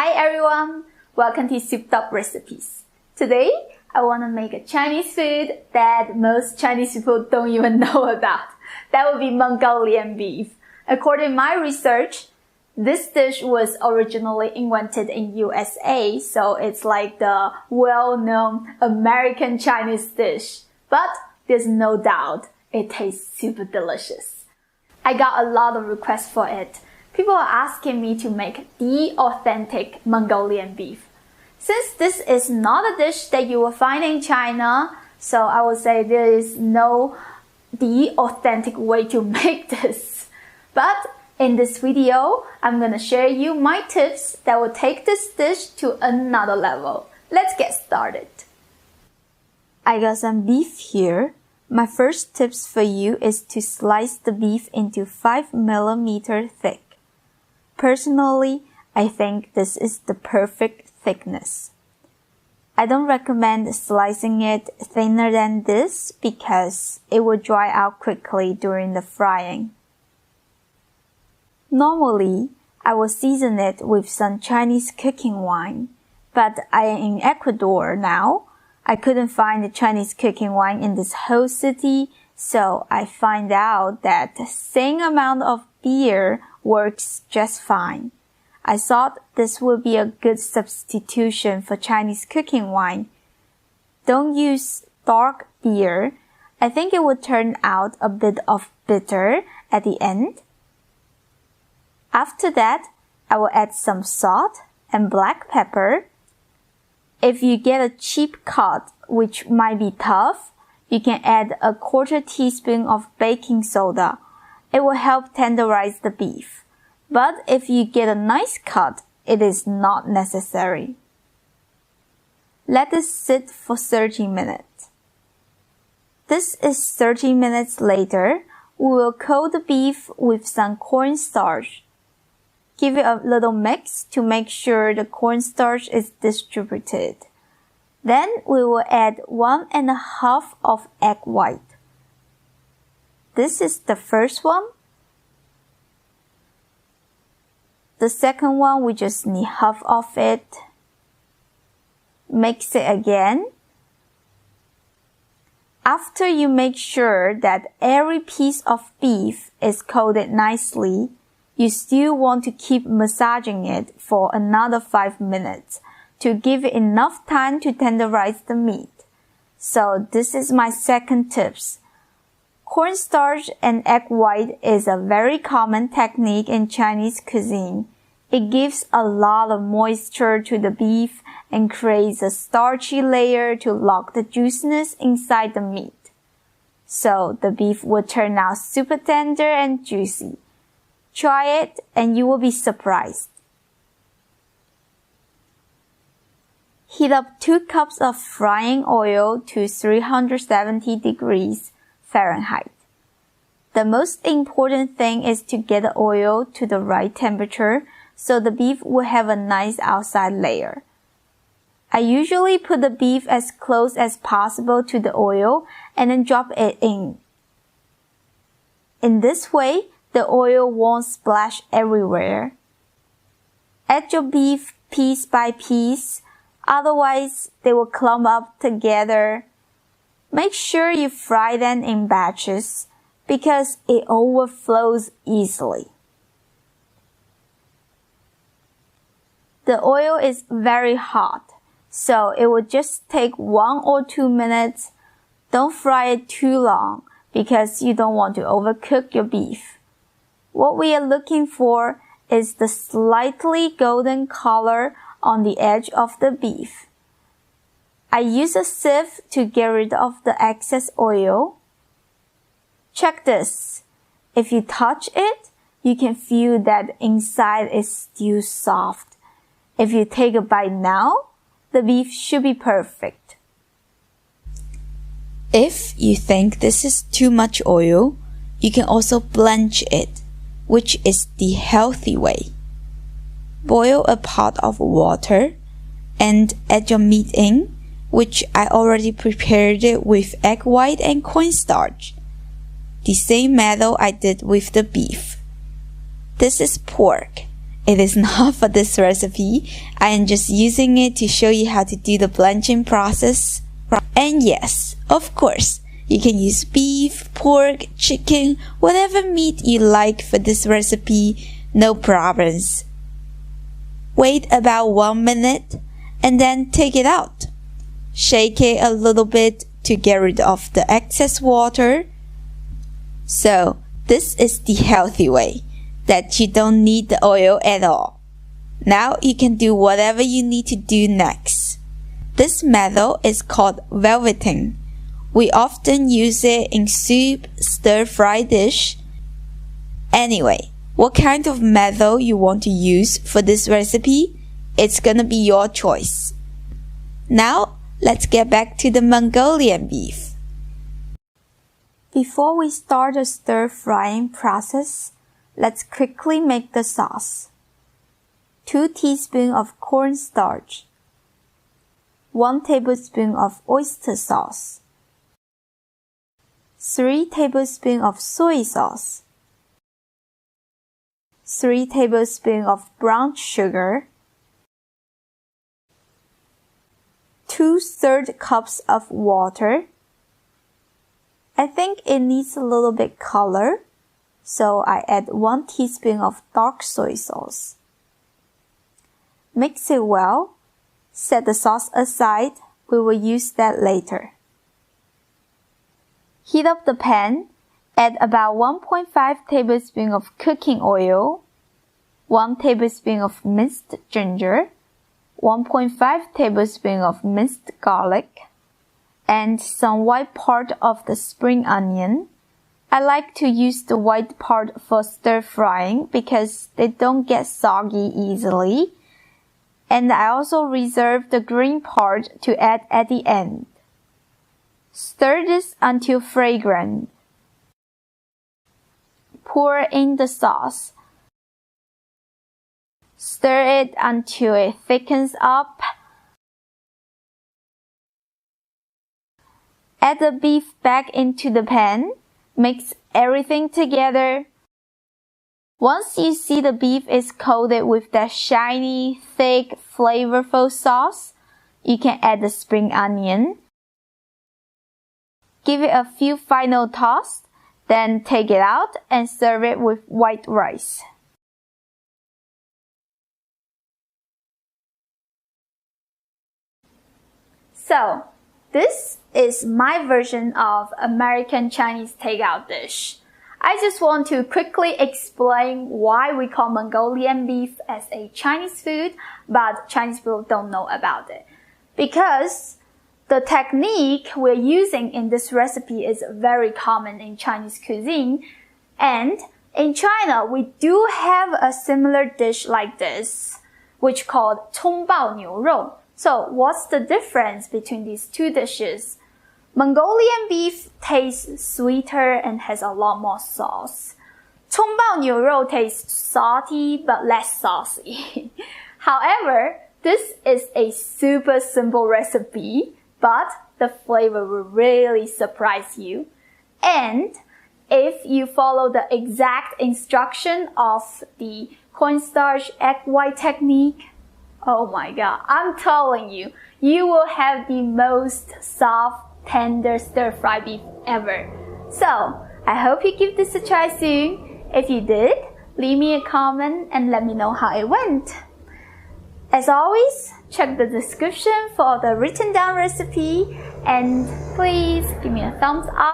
Hi everyone! Welcome to Souped Up Recipes. Today, I want to make a Chinese food that most Chinese people don't even know about. That would be Mongolian beef. According to my research, this dish was originally invented in USA, so it's like the well-known American Chinese dish. But there's no doubt it tastes super delicious. I got a lot of requests for it. People are asking me to make the authentic Mongolian beef. Since this is not a dish that you will find in China, so I would say there is no the authentic way to make this. But in this video, I'm gonna share you my tips that will take this dish to another level. Let's get started. I got some beef here. My first tips for you is to slice the beef into 5 mm thick. Personally, I think this is the perfect thickness. I don't recommend slicing it thinner than this because it will dry out quickly during the frying. Normally, I will season it with some Chinese cooking wine, but I am in Ecuador now. I couldn't find the Chinese cooking wine in this whole city, so I find out that the same amount of beer works just fine. I thought this would be a good substitution for Chinese cooking wine. Don't use dark beer. I think it would turn out a bit of bitter at the end. After that, I will add some salt and black pepper. If you get a cheap cut, which might be tough, you can add a 1/4 teaspoon of baking soda. It will help tenderize the beef. But if you get a nice cut, it is not necessary. Let this sit for 30 minutes. This is 30 minutes later. We will coat the beef with some cornstarch. Give it a little mix to make sure the cornstarch is distributed. Then we will add 1½ of egg white. This is the first one. The second one, we just need half of it. Mix it again. After you make sure that every piece of beef is coated nicely, you still want to keep massaging it for another 5 minutes to give it enough time to tenderize the meat. So this is my second tips. Cornstarch and egg white is a very common technique in Chinese cuisine. It gives a lot of moisture to the beef and creates a starchy layer to lock the juiciness inside the meat. So the beef will turn out super tender and juicy. Try it and you will be surprised. Heat up 2 cups of frying oil to 370 degrees Fahrenheit. The most important thing is to get the oil to the right temperature so the beef will have a nice outside layer. I usually put the beef as close as possible to the oil and then drop it in. In this way, the oil won't splash everywhere. Add your beef piece by piece, otherwise they will clump up together. Make sure you fry them in batches because it overflows easily. The oil is very hot, so it will just take 1 or 2 minutes. Don't fry it too long because you don't want to overcook your beef. What we are looking for is the slightly golden color on the edge of the beef. I use a sieve to get rid of the excess oil. Check this. If you touch it, you can feel that inside is still soft. If you take a bite now, the beef should be perfect. If you think this is too much oil, you can also blanch it, which is the healthy way. Boil a pot of water and add your meat in, which I already prepared it with egg white and cornstarch. The same method I did with the beef. This is pork. it is not for this recipe. I am just using it to show you how to do the blanching process. And yes, of course, you can use beef, pork, chicken, whatever meat you like for this recipe, no problems. Wait about 1 minute and then take it out. Shake it a little bit to get rid of the excess water. So, this is the healthy way, that you don't need the oil at all. Now you can do whatever you need to do next. This method is called velveting. We often use it in soup, stir-fry dish. Anyway, what kind of method you want to use for this recipe, it's gonna be your choice. Now, let's get back to the Mongolian beef. Before we start the stir-frying process, let's quickly make the sauce. 2 teaspoons of cornstarch, 1 tablespoon of oyster sauce, 3 tablespoons of soy sauce, 3 tablespoons of brown sugar, 2/3 cups of water. I think it needs a little bit color, so I add 1 teaspoon of dark soy sauce. Mix it well. Set the sauce aside. We will use that later. Heat up the pan. Add about 1.5 tablespoons of cooking oil, 1 tablespoon of minced ginger, 1.5 tablespoons of minced garlic, and some white part of the spring onion. I like to use the white part for stir frying because they don't get soggy easily. And I also reserve the green part to add at the end. Stir this until fragrant. Pour in the sauce. Stir it until it thickens up. Add the beef back into the pan. Mix everything together. Once you see the beef is coated with that shiny, thick, flavorful sauce, you can add the spring onion. Give it a few final tosses, then take it out and serve it with white rice. So, this is my version of American Chinese takeout dish. I just want to quickly explain why we call Mongolian beef as a Chinese food, but Chinese people don't know about it. Because the technique we're using in this recipe is very common in Chinese cuisine, and in China we do have a similar dish like this, which called 葱爆牛肉. So what's the difference between these two dishes? Mongolian beef tastes sweeter and has a lot more sauce. 葱爆牛肉 tastes salty but less saucy. However, this is a super simple recipe, but the flavor will really surprise you. And if you follow the exact instruction of the cornstarch egg white technique, oh my god, I'm telling you, you will have the most soft, tender stir-fry beef ever. So, I hope you give this a try soon. If you did, leave me a comment and let me know how it went. As always, check the description for the written down recipe and please give me a thumbs up